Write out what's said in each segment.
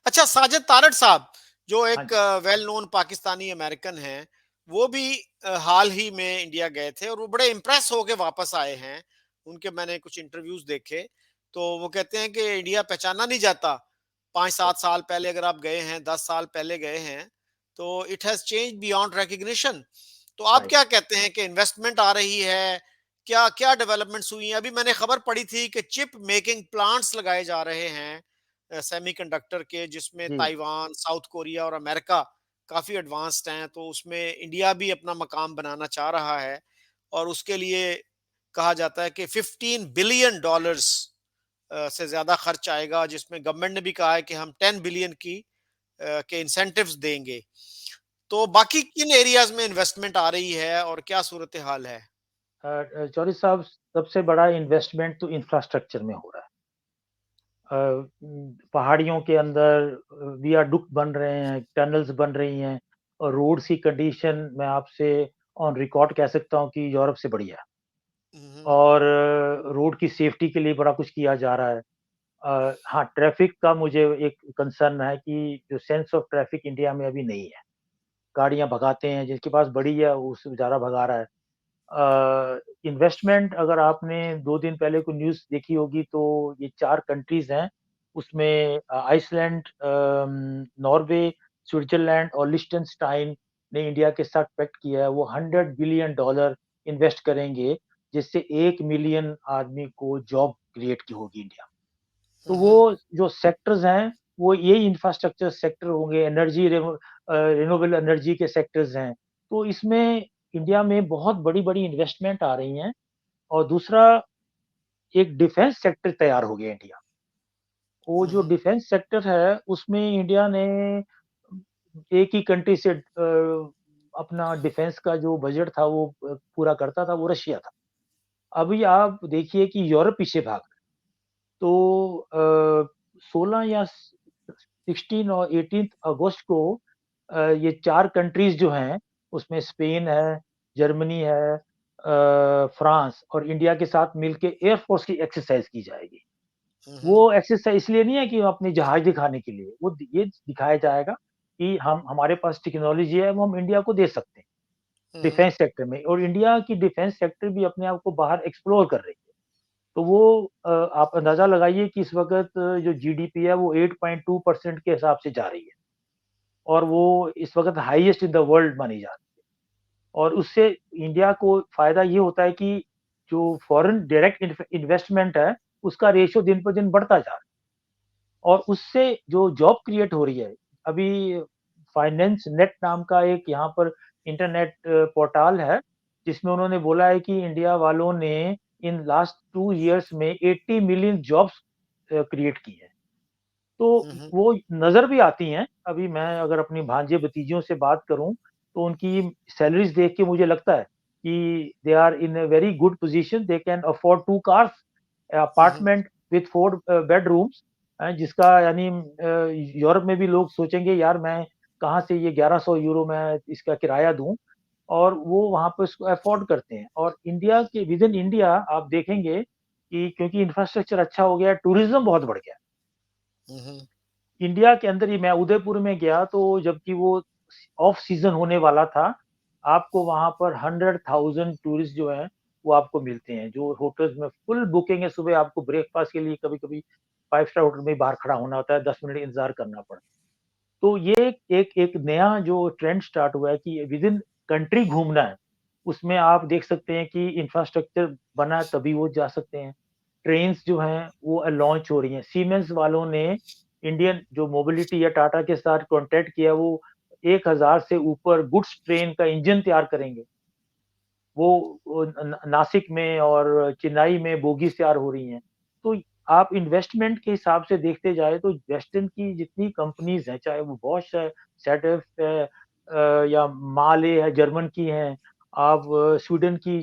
अच्छा, साजिद तारड़ साहब जो हाँ एक जी। वेल नोन पाकिस्तानी अमेरिकन हैं, वो भी हाल ही में इंडिया गए थे और वो बड़े इम्प्रेस होके वापस आए हैं। उनके मैंने कुछ इंटरव्यूज़ देखे, तो वो कहते हैं कि इंडिया पहचाना नहीं जाता। 5-7 साल पहले अगर आप गए हैं, 10 साल पहले गए हैं, तो it has changed beyond recognition. तो आप राइट। क्या कहते हैं कि इन्वेस्टमेंट आ रही है? क्या क्या डेवलपमेंट्स हुई हैं? अभी मैंने खबर पढ़ी थी कि चिप मेकिंग प्लांट्स लगाए जा रहे हैं सेमीकंडक्टर के, जिसमें जी। ताइवान, साउथ कोरिया और अमेरिका काफ़ी एडवांस्ड हैं, तो उसमें इंडिया भी अपना मकाम बनाना चाह रहा है और उसके लिए कहा जाता है कि $15 बिलियन से ज़्यादा खर्च आएगा, जिसमें गवर्नमेंट ने भी कहा है कि हम 10 बिलियन के इंसेंटिव्स देंगे। तो बाकी किन एरियाज़ में इन्वेस्टमेंट आ रही है और क्या सूरत-ए-हाल है? चौधरी साहब, सबसे बड़ा इन्वेस्टमेंट तो इंफ्रास्ट्रक्चर में हो रहा है। पहाड़ियों के अंदर वियाडुक्ट बन रहे हैं, टनल्स बन रही हैं और रोड्स की कंडीशन मैं आपसे ऑन रिकॉर्ड कह सकता हूँ कि यूरोप से बढ़िया है। हुँ, हुँ। और रोड की सेफ्टी के लिए बड़ा कुछ किया जा रहा है। हाँ, ट्रैफ़िक का मुझे एक कंसर्न है कि जो सेंस ऑफ ट्रैफ़िक इंडिया में अभी नहीं है। गाड़ियाँ भगाते हैं, जिसके पास बड़ी है, वो उससे ज़्यादा भगा रहा है। इन्वेस्टमेंट अगर आपने 2 दिन पहले कोई न्यूज़ देखी होगी तो ये 4 कंट्रीज़ हैं, उसमें आइसलैंड, नॉर्वे, स्विट्ज़रलैंड और लिechtenstein ने इंडिया के साथ पैक्ट किया है, वो $100 बिलियन इन्वेस्ट करेंगे, जिससे 1 मिलियन आदमी को जॉब क्रिएट की होगी इंडिया में। तो हुँ, वो हुँ। जो सेक्टर्स हैं, वो यही इंफ्रास्ट्रक्चर सेक्टर होंगे, रिन्यूएबल एनर्जी के सेक्टर्स हैं। तो इसमें इंडिया में बहुत बड़ी-बड़ी इन्वेस्टमेंट आ रही हैं और दूसरा एक डिफेंस सेक्टर तैयार हो गया इंडिया। वो हुँ, जो हुँ। डिफेंस सेक्टर है, उसमें इंडिया ने एक ही कंट्री से अपना डिफेंस का जो बजट था वो पूरा करता था, वो रशिया था। अभी आप देखिए कि यूरोप पीछे भाग रहा है। तो 16 या 16 और 18 अगस्त को ये 4 कंट्रीज़ जो हैं, उसमें स्पेन है, जर्मनी है, फ्रांस और इंडिया के साथ मिलके एयर फ़ोर्स की एक्सरसाइज़ की जाएगी। हुँ, वो हुँ। एक्सरसाइज़ इसलिए नहीं है कि अपने जहाज दिखाने के लिए, वो ये दिखाया जाएगा कि हम हमारे पास टेक्नोलॉजी है, वो हम इंडिया को दे सकते हैं, हुँ, हुँ। डिफेंस सेक्टर में और इंडिया की डिफेंस सेक्टर भी अपने आप को बाहर एक्सप्लोर कर रही है। तो वो आप अंदाज़ा लगाइए कि इस वक़्त जो जीडीपी है वो 8.2% के हिसाब से जा रही है और वो इस वक़्त हाईएस्ट इन द वर्ल्ड मानी जा रही है। और उससे इंडिया को फ़ायदा ये होता है कि जो फॉरेन डायरेक्ट इन्वेस्टमेंट है, उसका रेशियो दिन पर दिन बढ़ता जा रहा है और उससे जो जॉब क्रिएट हो रही है, अभी फाइनेंस नेट नाम का एक यहाँ पर इंटरनेट पोर्टल है, जिसमें उन्होंने बोला है कि इंडिया वालों ने इन लास्ट 2 इयर्स में 80 मिलियन जॉब्स क्रिएट की हैं। तो हुँ, हुँ। वो नज़र भी आती हैं, अभी मैं अगर अपनी भांजे-भतीजियों से बात करूँ, तो उनकी सैलरीज़ देख के मुझे लगता है कि they are in a very good position, they can afford 2 cars, hmm, hmm. Apartment with 4 bedrooms, जिसका यानी यूरोप में भी लोग सोचेंगे यार मैं कहाँ से ये €1100 मैं इसका किराया दूँ और वो वहाँ पे उसको अफोर्ड करते हैं और इंडिया के विद इन इंडिया आप देखेंगे कि क्योंकि इंफ्रास्ट्रक्चर अच्छा हो गया है, टूरिज़्म बहुत बढ़ गया है। हुँ, हुँ। इंडिया के अंदर ही मैं उदयपुर में गया तो जबकि वो ऑफ सीज़न होने वाला था, आपको वहाँ पर 100,000 टूरिस्ट जो हैं, वो आपको मिलते हैं, जो होटल्स में फुल बुकिंग है, सुबह आपको ब्रेकफ़ास्ट के लिए कभी-कभी 5 स्टार होटल में ही बाहर खड़ा होना होता है, 10 मिनट इंतज़ार करना पड़ता है। तो ये एक एक नया जो ट्रेंड स्टार्ट हुआ है कि विदिन कंट्री घूमना है, उसमें आप देख सकते हैं कि इंफ्रास्ट्रक्चर बना है तभी वो जा सकते हैं। ट्रेन्स जो हैं वो लॉन्च हो रही हैं। सीमेंस वालों ने इंडियन जो मोबिलिटी या टाटा के साथ कॉन्ट्रैक्ट किया वो 1000 से ऊपर गुड्स ट्रेन का इंजन तैयार करेंगे। वो न नासिक में और चेन्नई में बोगीज़ तैयार हो रही हैं। तो आप इन्वेस्टमेंट के हिसाब से देखते जाएँ तो वेस्टर्न की जितनी कंपनीज़ हैं, चाहे वो बॉश है, ज़ेडएफ है, या माले है, जर्मन की हैं, आप स्वीडन की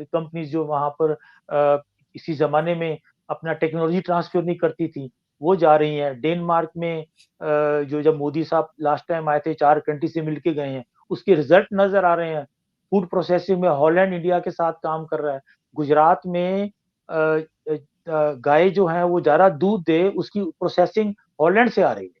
कंपनीज़ जो वहाँ पर किसी ज़माने में अपना टेक्नोलॉजी ट्रांसफ़र नहीं करती थी, वो जा रही हैं। डेनमार्क में जो जब मोदी साहब लास्ट टाइम आए थे, 4 कंट्री से मिल के गए हैं, उसके रिज़ल्ट नज़र आ रहे हैं। फूड प्रोसेसिंग में हॉलैंड इंडिया के साथ काम कर रहा है। गुजरात में गाय जो है वो ज़्यादा दूध दे उसकी प्रोसेसिंग हॉलैंड से आ रही है।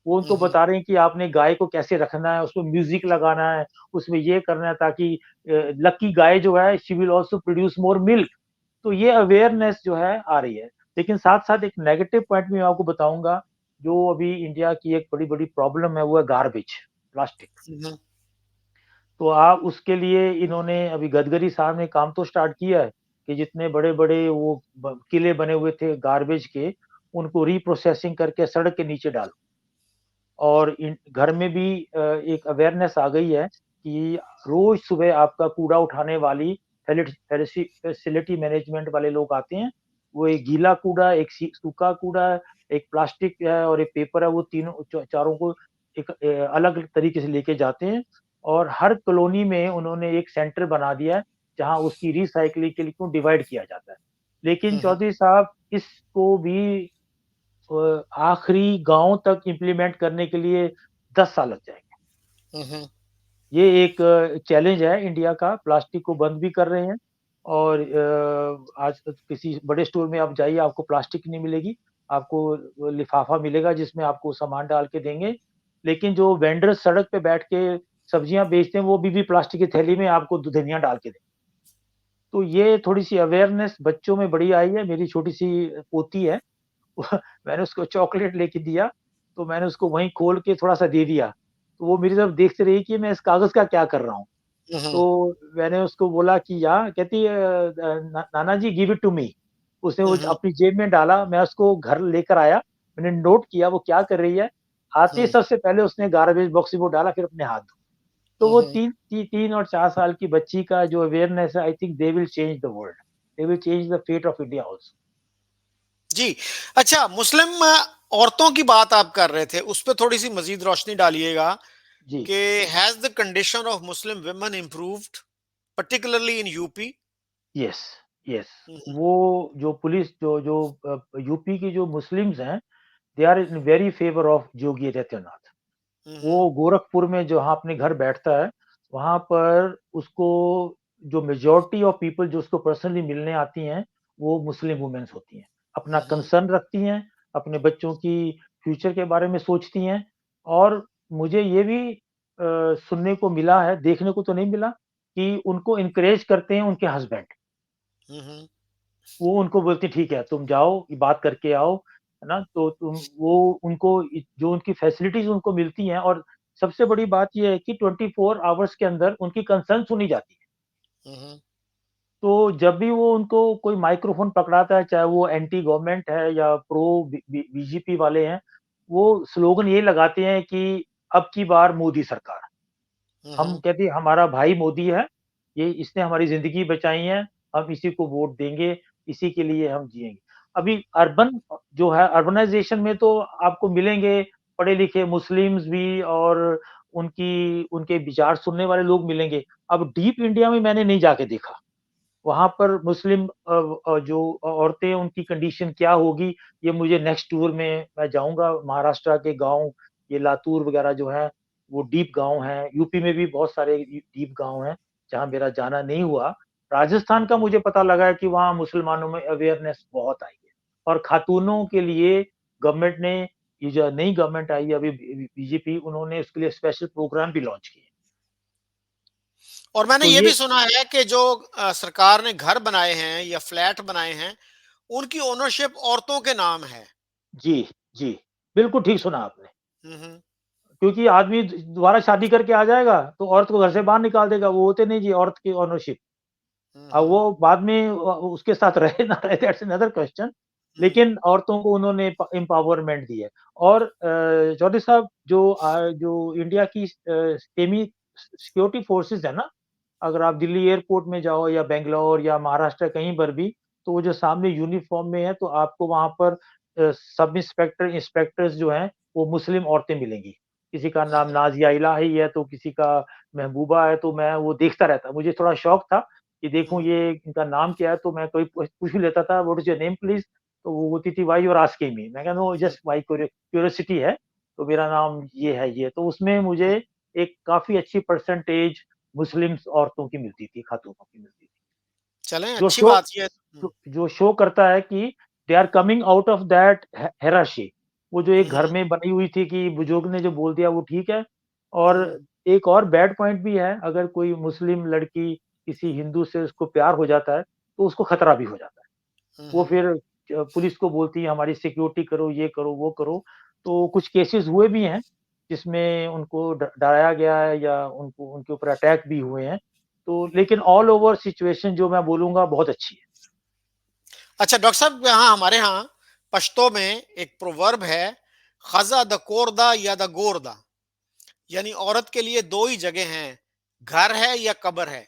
वो हुँ, उनको हुँ। बता रहे हैं कि आपने गाय को कैसे रखना है, उसमें म्यूज़िक लगाना है, उसमें ये करना है ताकि लकी गाय जो है she will also produce more milk. तो ये अवेयरनेस जो है आ रही है। लेकिन साथ-साथ एक नेगेटिव पॉइंट भी मैं आपको बताऊँगा, जो अभी इंडिया की एक बड़ी-बड़ी प्रॉब्लम है वो है गार्बेज, प्लास्टिक। हुँ, हुँ। तो आप उसके लिए इन्होंने अभी गडकरी साहब ने काम तो स्टार्ट किया है कि जितने बड़े-बड़े वो किले बने हुए थे गार्बेज के, उनको रीप्रोसेसिंग करके सड़क के नीचे डालो। और इन घर में भी एक अवेयरनेस आ गई है कि रोज सुबह आपका कूड़ा उठाने वाली फैसिलिटी मैनेजमेंट वाले लोग आते हैं। वो एक गीला कूड़ा, एक सूखा कूड़ा, एक प्लास्टिक है और एक पेपर है, वो तीनों चारों को एक अलग तरीके से लेके जाते हैं और हर कॉलोनी में उन्होंने एक सेंटर बना दिया है जहाँ उसकी रिसाइकलिंग के लिए को डिवाइड किया जाता है। लेकिन हुँ, हुँ। चौधरी साहब इसको भी आखिरी गाँव तक इम्प्लीमेंट करने के लिए 10 साल लग जाएँगे। हुँ, हुँ। ये एक चैलेंज है इंडिया का, प्लास्टिक को बंद भी कर रहे हैं और आज किसी बड़े स्टोर में आप जाइए, आपको प्लास्टिक नहीं मिलेगी, आपको लिफ़ाफ़ा मिलेगा जिसमें आपको सामान डाल के देंगे। लेकिन जो वेंडर्स सड़क पे बैठ के सब्जियाँ बेचते हैं, वो अभी भी प्लास्टिक की थैली में आपको धनिया डाल के देंगे। तो ये थोड़ी-सी अवेयरनेस बच्चों में बड़ी आई है, मेरी छोटी-सी पोती है, मैंने उसको चॉकलेट लेके दिया, तो मैंने उसको वहीं खोल के थोड़ा-सा दे दिया। तो वो मेरी तरफ देखते रही कि मैं इस कागज़ का क्या कर रहा हूँ? हुँ, हुँ। तो मैंने उसको बोला कि या कहती है नाना जी गिव इट टू मी। उसने हुँ, वो हुँ। अपनी जेब में डाला, मैं उसको घर लेकर आया, मैंने नोट किया वो क्या कर रही है। आते ही हुँ, सबसे पहले उसने गार्बेज बॉक्स में वो डाला, फिर अपने हाथ धोए। तो हुँ, वो हुँ। 3 और 4 साल की बच्ची का जो अवेयरनेस है, I think they will change the world. They will change the fate of India also. जी। अच्छा, मुस्लिम औरतों की बात आप कर रहे थे, उस पे थोड़ी-सी मज़ीद रोशनी डालिएगा जी। कि has the condition of Muslim women improved, particularly in UP? Yes, yes. हुँ, हुँ। वो जो पुलिस जो जो यूपी की जो मुस्लिम्स हैं, they are in very favour of Yogi Adityanath. हुँ, वो हुँ। गोरखपुर में जहाँ अपने घर बैठता है, वहाँ पर उसको जो मेजॉरिटी ऑफ पीपल जो उसको पर्सनली मिलने आती हैं, वो मुस्लिम वुमेन्स होती हैं। अपना हुँ, हुँ। कंसर्न रखती हैं, अपने बच्चों की फ्यूचर के बारे में सोचती हैं और मुझे ये भी सुनने को मिला है, देखने को तो नहीं मिला कि उनको एनकरेज करते हैं उनके हस्बैंड। हुँ, हुँ। वो उनको बोलती ठीक है, तुम जाओ, ये बात करके आओ, है ना? तो तुम वो उनको जो उनकी फैसिलिटीज़ उनको मिलती हैं और सबसे बड़ी बात ये है कि 24 आवर्स के अंदर उनकी कंसर्न सुनी जाती है। हुँ, हुँ। तो जब भी वो उनको कोई माइक्रोफ़ोन पकड़ाता है, चाहे वो एंटी गवर्नमेंट है या प्रो बीजेपी वाले हैं, वो स्लोगन ये लगाते हैं कि अब की बार मोदी सरकार। हुँ, हम हुँ। कहते हैं हमारा भाई मोदी है, ये इसने हमारी ज़िंदगी बचाई है, हम इसी को वोट देंगे, इसी के लिए हम जिएँगे। अभी अर्बन जो है अर्बनाइज़ेशन में तो आपको मिलेंगे पढ़े-लिखे मुस्लिम्स भी और उनकी उनके विचार सुनने वाले लोग मिलेंगे। अब डीप इंडिया में मैंने नहीं जाके देखा। वहाँ पर मुस्लिम जो औरतें उनकी कंडीशन क्या होगी, ये मुझे नेक्स्ट टूर में मैं जाऊँगा महाराष्ट्र के गाँव, ये लातूर वगैरह जो है, वो डीप गाँव हैं, यूपी में भी बहुत सारे डीप गाँव हैं, जहाँ मेरा जाना नहीं हुआ। राजस्थान का मुझे पता लगा है कि वहाँ मुसलमानों में अवेयरनेस बहुत आई है और खातूनों के लिए गवर्नमेंट ने ये जो नई गवर्नमेंट आई है अभी बीजेपी उन्होंने इसके लिए स्पेशल प्रोग्राम भी लॉन्च किए। और मैंने तो ये ये भी सुना है कि जो सरकार ने घर बनाए हैं या फ्लैट बनाए हैं, उनकी ओनरशिप औरतों के नाम है। जी, जी, बिल्कुल ठीक सुना आपने। हुँ, हुँ। क्योंकि आदमी दोबारा शादी करके आ जाएगा, तो औरत को घर से बाहर निकाल देगा, वो होते नहीं जी औरत की ओनरशिप। हुँ, अब हुँ। वो बाद में उसके साथ रहे ना रहे दैट्स अनदर क्वेश्चन हुँ। लेकिन औरतों को उन्होंने एम्पावरमेंट दी है और चौधरी साहब जो इंडिया की सेमी सिक्योरिटी फोर्सेस है ना, अगर आप दिल्ली एयरपोर्ट में जाओ या बैंगलोर या महाराष्ट्र कहीं पर भी, तो वो जो सामने यूनिफ़ॉर्म में है, तो आपको वहाँ पर सब इंस्पेक्टर, इंस्पेक्टर्स जो हैं, वो मुस्लिम औरतें मिलेंगी। किसी का हुँ, नाम हुँ। नाज़िया इलाही है, तो किसी का महबूबा है, तो मैं वो देखता रहता। मुझे थोड़ा शौक था कि देखूँ हुँ। ये इनका नाम क्या है, तो मैं कभी पूछ भी लेता था, what is your name please? तो वो बोलती थी, why you are asking me? मैं कहा, no hmm, just my curiosity है, तो मेरा नाम ये है ये। तो उसमें मुझे हुँ। एक काफ़ी अच्छी परसेंटेज मुस्लिम्स औरतों की मिलती थी, खातूनों की मिलती थी। चलें जो अच्छी शो बात ये है। हुँ। जो जो शो करता है कि they are coming out of that hierarchy वो जो एक हुँ, घर हुँ, में बनी हुई थी कि बुजुर्ग ने जो बोल दिया वो ठीक है। और हुँ, एक और बैड पॉइंट भी है, अगर कोई मुस्लिम लड़की किसी हिंदू से उसको प्यार हो जाता है, तो उसको खतरा भी हो जाता है। हुँ, वो हुँ। फिर पुलिस को बोलती है हमारी सिक्योरिटी करो, ये करो, वो करो। तो कुछ केसेस हुए भी हैं, जिसमें उनको डराया गया है या उनको उनके ऊपर अटैक भी हुए हैं। तो लेकिन ऑल ओवर सिचुएशन जो मैं बोलूँगा बहुत अच्छी है। अच्छा डॉक्टर साहब, यहाँ हमारे यहाँ पश्तो में एक प्रोवर्ब है, "ख़ज़ा द कोरदा या द गोरदा", यानी औरत के लिए 2 ही जगह हैं, घर है या कब्र है।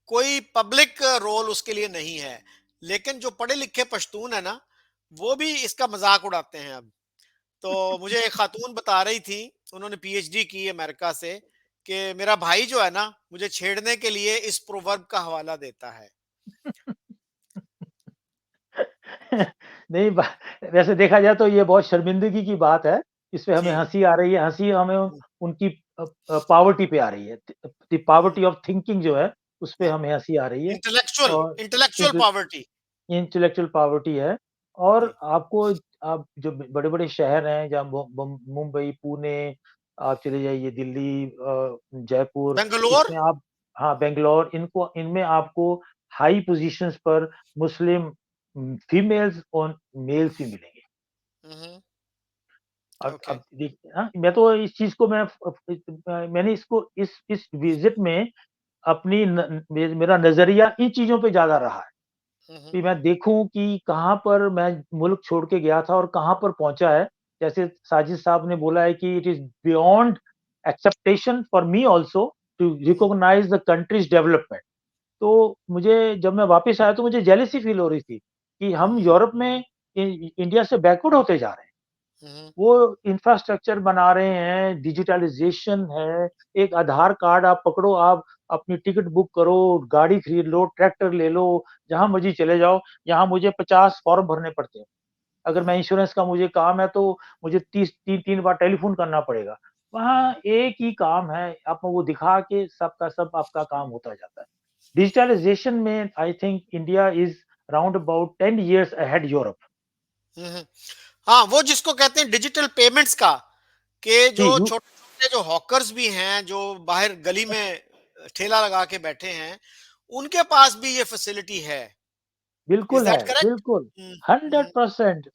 कोई पब्लिक रोल उसके लिए नहीं है। लेकिन जो पढ़े-लिखे पश्तून है ना, वो भी इसका मज़ाक उड़ाते हैं अब। तो मुझे एक खातून बता रही थी, उन्होंने पीएचडी की अमेरिका से, कि मेरा भाई जो है ना, मुझे छेड़ने के लिए इस प्रोवर्ब का हवाला देता है। नहीं बा वैसे देखा जाए तो ये बहुत शर्मिंदगी की बात है। इसपे हमें जी। हँसी आ रही है, हँसी हमें हुँ, उनकी पॉवर्टी पे आ रही है। The hmm, poverty of thinking जो है, उसपे हाँ, हमें हँसी आ रही है। इंटेलेक्चुअल और intellectual Intel poverty. Intellectual poverty है। और जी। आपको आप जो बड़े-बड़े शहर हैं, जहाँ मुंबई, पुणे, आप चले जाइए दिल्ली, जयपुर, बैंगलोर। इसमें आप हाँ, बैंगलोर, इनको इनमें आपको हाई पोज़ीशंस पर मुस्लिम फीमेल्स और मेल्स भी मिलेंगे। हुँ, हुँ, ओके। अब देखिए हाँ, मैं तो इस चीज़ को मैंने इसको इस विज़िट में अपनी मेरा नज़रिया इन चीज़ों पे ज़्यादा रहा है। हुँ, हुँ, कि मैं देखूँ कि कहाँ पर मैं मुल्क छोड़ के गया था और कहाँ पर पहुँचा है। जैसे साजिद साहब ने बोला है कि it is beyond expectation for me also to hmm, recognize the country's development. तो मुझे जब मैं वापस आया तो मुझे जेलसी फ़ील हो रही थी कि हुँ, हम हुँ, यूरोप में इंडिया से बैकवर्ड होते जा रहे हैं। हुँ, हुँ, वो इंफ्रास्ट्रक्चर बना रहे हैं, डिजिटलाइज़ेशन है, एक आधार कार्ड आप पकड़ो, आप अपनी टिकट बुक करो, गाड़ी खरीद लो, ट्रैक्टर ले लो, जहाँ मर्ज़ी चले जाओ। यहाँ मुझे 50 फॉर्म भरने पड़ते हैं। अगर मैं इंश्योरेंस का मुझे काम है तो मुझे 30 3-3 बार टेलीफ़ोन करना पड़ेगा। वहाँ एक ही काम है, आप वो दिखा के सब का सब आपका काम होता जाता है। डिजिटलाइज़ेशन में I think India is round about 10 years ahead Europe. हुँ, हुँ। हाँ, वो जिसको कहते हैं डिजिटल पेमेंट्स का, कि जी, जो यू छोटे-छोटे जो हॉकर्स भी हैं, जो बाहर गली में ठेला लगा के बैठे हैं, उनके पास भी ये फैसिलिटी है। इज़ बिल्कुल दैट है, करेक्ट? बिल्कुल, हुँ, हुँ, 100%।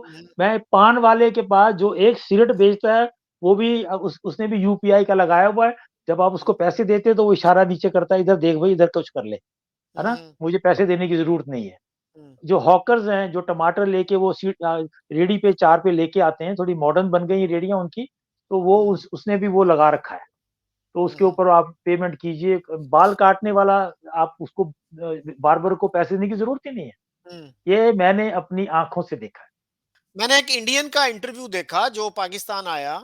हुँ, मैं पान वाले के पास जो एक सिगरेट बेचता है, वो भी उसने भी यूपीआई का लगाया हुआ है। जब आप उसको हुँ, पैसे देते हो तो वो इशारा नीचे करता है, इधर देख भई, इधर कुछ कर ले, है हुँ, ना? हुँ, मुझे पैसे देने की ज़रूरत नहीं है। हुँ, जो हॉकर्स हैं, जो टमाटर लेके वो रेहड़ी पे 4 पे लेके आते हैं, थोड़ी मॉडर्न बन गई हैं रेहड़ियाँ उनकी, तो वो हुँ, उसने भी वो लगा रखा है। तो हुँ, उसके हुँ, ऊपर आप पेमेंट कीजिए। बाल काटने वाला, आप उसको बार्बर को पैसे देने की ज़रूरत ही नहीं है। हुँ। ये मैंने अपनी आँखों से देखा है। मैंने एक इंडियन का इंटरव्यू देखा जो पाकिस्तान आया,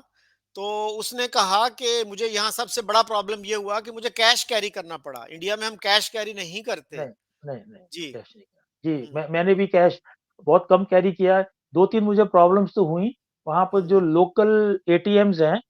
तो उसने कहा कि मुझे यहाँ सबसे बड़ा प्रॉब्लम ये हुआ कि मुझे कैश कैरी करना पड़ा। इंडिया में हम कैश कैरी नहीं करते। नहीं, नहीं, नहीं, जी। कैश नहीं किया। जी, हुँ, मैंने भी कैश बहुत कम कैरी किया है। 2-3 मुझे प्रॉब्लम्स तो हुई। वहाँ पर जो हुँ, लोकल एटीएम्स हैं,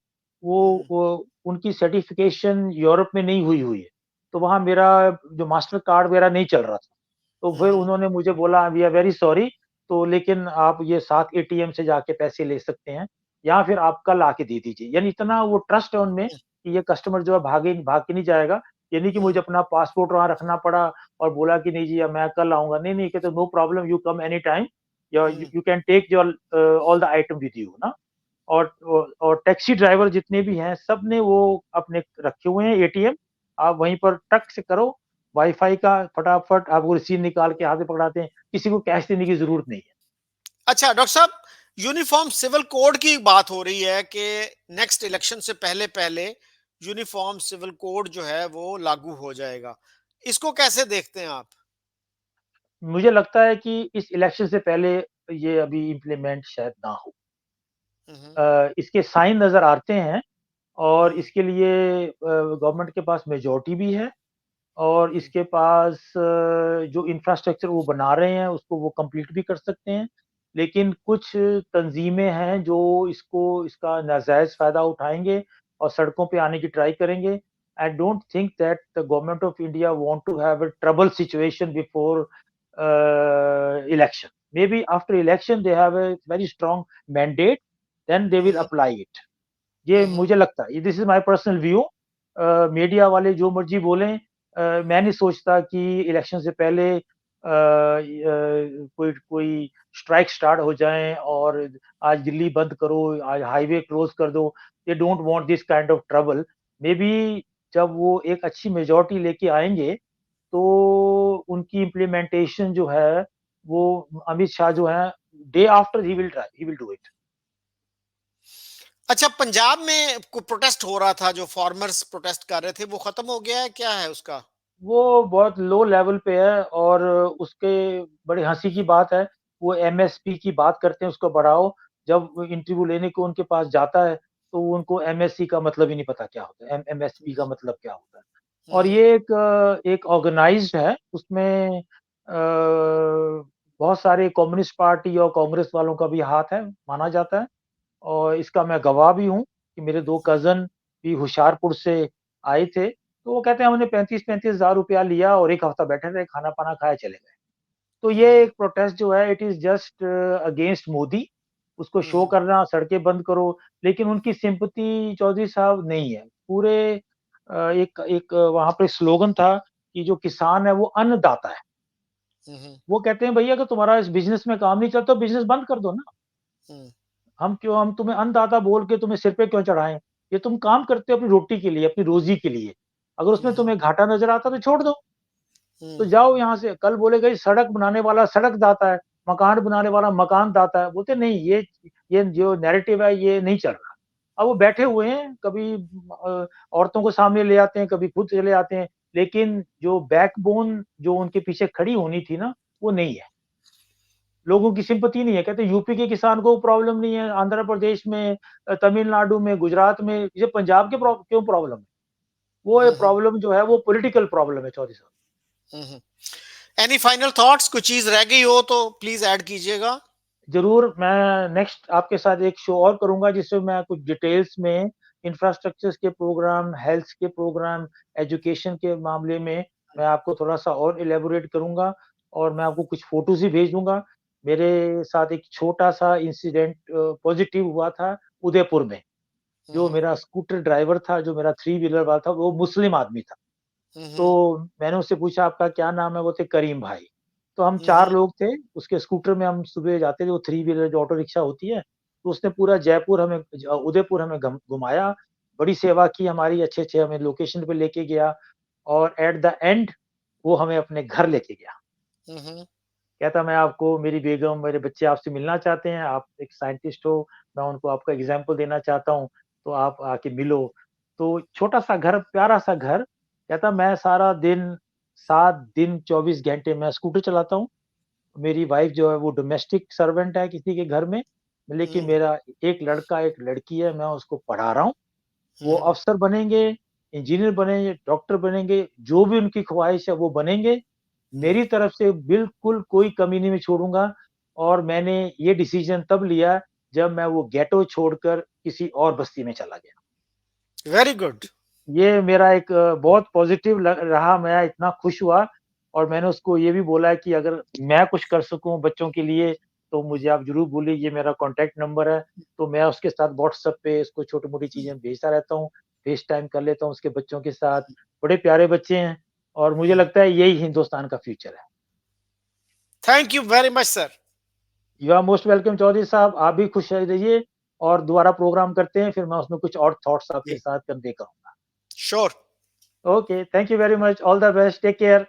हुँ, वो उनकी सर्टिफ़िकेशन यूरोप में नहीं हुई हुई है। तो वहाँ मेरा जो मास्टर कार्ड मेरा नहीं चल रहा था। तो हुँ, फिर हुँ, उन्होंने मुझे बोला वी आर वेरी सॉरी, तो लेकिन आप ये 7 एटीएम से जाके पैसे ले सकते हैं, या फिर आप कल आके दे दीजिए। यानी इतना वो ट्रस्ट है उनमें कि ये कस्टमर जो है भाग के नहीं जाएगा। ये नहीं कि मुझे हुँ, अपना पासपोर्ट वहाँ रखना पड़ा और बोला कि नहीं जी अब मैं कल आऊँगा। नहीं, नहीं कहते no problem, you come any time, you hmm, you can take your all the item with you ना। और टैक्सी ड्राइवर जितने भी हैं, सब ने वो अपने रखे हुए हैं एटीएम। आप वहीं पर टक से करो, वाईफ़ाई का फटाफट आप वो रसीद निकाल के हाथ में पकड़ाते हैं, किसी को कैश देने की ज़रूरत नहीं है। अच्छा डॉक्टर साहब, यूनिफॉर्म सिविल कोड की बात हो रही है कि नेक्स्ट इलेक्शन से पहले-पहले यूनिफॉर्म सिविल कोड जो है वो लागू हो जाएगा। इसको कैसे देखते हैं आप? मुझे लगता है कि इस इलेक्शन से पहले ये अभी इम्प्लीमेंट शायद ना हो। हुँ, हुँ, इसके साइन नज़र आते हैं और हुँ, इसके लिए गवर्नमेंट के पास मेजॉरिटी भी है और हुँ, इसके पास जो इंफ्रास्ट्रक्चर वो बना रहे हैं, उसको वो कंप्लीट भी कर सकते हैं। लेकिन कुछ तंज़ीमें हैं जो इसका नाजायज़ फ़ायदा उठाएँगे और सड़कों पे आने की ट्राई करेंगे। I don't think that the government of India want to have a trouble situation before election. Maybe after election they have a very strong mandate then they will hmm, apply it. ये hmm, मुझे लगता है, this is my personal view. Media वाले जो मर्जी बोलें, मैं नहीं सोचता कि इलेक्शन से पहले कोई कोई स्ट्राइक स्टार्ट हो जाए और आज दिल्ली बंद करो, आज हाईवे क्लोज कर दो। They don't want this kind of trouble. May be जब वो एक अच्छी मेजोरिटी लेके आएंगे तो उनकी इम्प्लीमेंटेशन जो है वो अमित शाह जो है day after he will do it. अच्छा, पंजाब में प्रोटेस्ट हो रहा था, जो फार्मर्स प्रोटेस्ट कर रहे थे, वो खत्म हो गया है, क्या है उसका? वो बहुत लो लेवल पे है और उसके बड़ी हँसी की बात है, वो एमएसपी की बात करते हैं उसको बढ़ाओ, जब इंटरव्यू लेने को उनके पास जाता है, तो उनको एमएससी का मतलब ही नहीं पता क्या होता है, एमएसपी का मतलब क्या होता है। और हम्म, ये एक ऑर्गेनाइज़्ड है, उसमें बहुत सारे कम्युनिस्ट पार्टी और कांग्रेस वालों का भी हाथ है, माना जाता है। और इसका मैं गवाह भी हूँ कि मेरे 2 कज़न भी होशियारपुर से आए थे, तो वो कहते हैं हमने 35-35 हज़ार रुपया लिया और 1 हफ्ता बैठे रहे, खाना-पाना खाए चले गए। तो ये हम्म, एक प्रोटेस्ट जो है it is just against Modi, उसको शो हम्म, करना, सड़कें बंद करो, लेकिन उनकी सिंपैथी चौधरी साहब नहीं है। पूरे एक एक वहाँ पे स्लोगन था कि जो किसान है वो अन्नदाता है। हम्म, वो कहते हैं भैया अगर तुम्हारा इस बिज़नेस में काम नहीं चलता तो बिज़नेस बंद कर दो ना। हम्म, हम तुम्हें अन्नदाता बोल के तुम्हें सिर पे क्यों चढ़ाएँ? ये तुम काम करते हो अपनी रोटी के लिए, अपनी रोज़ी के लिए। अगर उसमें हम्म, तुम्हें घाटा नज़र आता है तो छोड़ दो। तो हम्म, जाओ यहाँ से। कल बोलेगा ये सड़क बनाने वाला सड़क दाता है, मकान बनाने वाला मकान दाता है। बोलते नहीं, ये जो नैरेटिव है ये नहीं चल रहा। अब वो बैठे हुए हैं, कभी औरतों को सामने ले आते हैं, कभी खुद चले आते हैं, लेकिन जो बैकबोन जो उनके पीछे खड़ी होनी थी ना, वो नहीं है। लोगों की सिंपैथी नहीं है। कहते हैं यूपी के किसान को प्रॉब्लम नहीं है, आंध्र प्रदेश में, तमिलनाडु में, गुजरात में, ये पंजाब के क्यों प्रॉब्लम है? वो ये हम्म, प्रॉब्लम जो है वो पॉलिटिकल प्रॉब्लम है चौधरी साहब। हम्म। Any final thoughts? कोई चीज रह गई हो तो प्लीज ऐड कीजिएगा। ज़रूर, मैं नेक्स्ट आपके साथ एक शो और करूँगा जिसमें मैं कुछ डिटेल्स में इंफ्रास्ट्रक्चर्स के प्रोग्राम, हेल्थ के प्रोग्राम, एजुकेशन के मामले में मैं आपको थोड़ा-सा और इलैबोरेट करूँगा और मैं आपको कुछ फ़ोटोज़ भी भेज दूँगा। मेरे साथ एक छोटा-सा इंसिडेंट पॉज़िटिव हुआ था उदयपुर में। जो हम्म, मेरा स्कूटर ड्राइवर था, जो मेरा थ्री व्हीलर वाला था, वो मुस्लिम आदमी था। हम्म, तो मैंने उससे पूछा आपका क्या नाम है? बोलते करीम भाई। तो हम हम्म, 4 लोग थे, उसके स्कूटर में हम सुबह जाते थे, वो थ्री व्हीलर जो ऑटो रिक्शा होती है, तो उसने पूरा जयपुर हमें उदयपुर हमें घुमाया, बड़ी सेवा की हमारी, अच्छे-अच्छे हमें लोकेशन पे लेके गया और एट द एंड वो हमें अपने घर लेके गया। हम्म, कहता मैं आपको मेरी बेगम, मेरे बच्चे आपसे मिलना चाहते हैं, आप एक साइंटिस्ट हो, मैं उनको आपका एग्ज़ाम्पल देना चाहता हूँ, तो आप आके मिलो। तो छोटा-सा घर, प्यारा-सा घर, कहता मैं सारा दिन 7 दिन 24 घंटे मैं स्कूटर चलाता हूँ। मेरी वाइफ़ जो है वो डोमेस्टिक सर्वेंट है किसी के घर में, लेकिन हम्म, मेरा एक लड़का, एक लड़की है, मैं उसको पढ़ा रहा हूँ। वो हम्म, अफ़सर बनेंगे, इंजीनियर बनेंगे, डॉक्टर बनेंगे, जो भी उनकी ख्वाहिश है वो बनेंगे। मेरी तरफ से बिल्कुल कोई कमी नहीं मैं छोड़ूँगा और मैंने ये डिसीज़न तब लिया जब मैं वो गेटो छोड़कर किसी और बस्ती में चला गया। Very good. ये मेरा एक बहुत पॉज़िटिव ल रहा, मैं इतना खुश हुआ और मैंने उसको ये भी बोला कि अगर मैं कुछ कर सकूँ बच्चों के लिए, तो मुझे आप ज़रूर बोलिए, ये मेरा कॉन्टैक्ट नंबर है। तो मैं उसके साथ व्हाट्सएप पे इसको छोटी-मोटी चीज़ें भेजता रहता हूँ, फेसटाइम कर लेता हूँ उसके बच्चों के साथ। बड़े प्यारे बच्चे हैं और मुझे लगता है यही हिंदुस्तान का फ्यूचर है। Thank you very much sir. You are most welcome Chaudhary साहब, आप भी खुश रहिए और दोबारा प्रोग्राम करते हैं, फिर मैं उसमें कुछ और थॉट्स आपके जी, साथ कन्वे करूँगा। Sure. Okay, thank you very much, all the best, take care.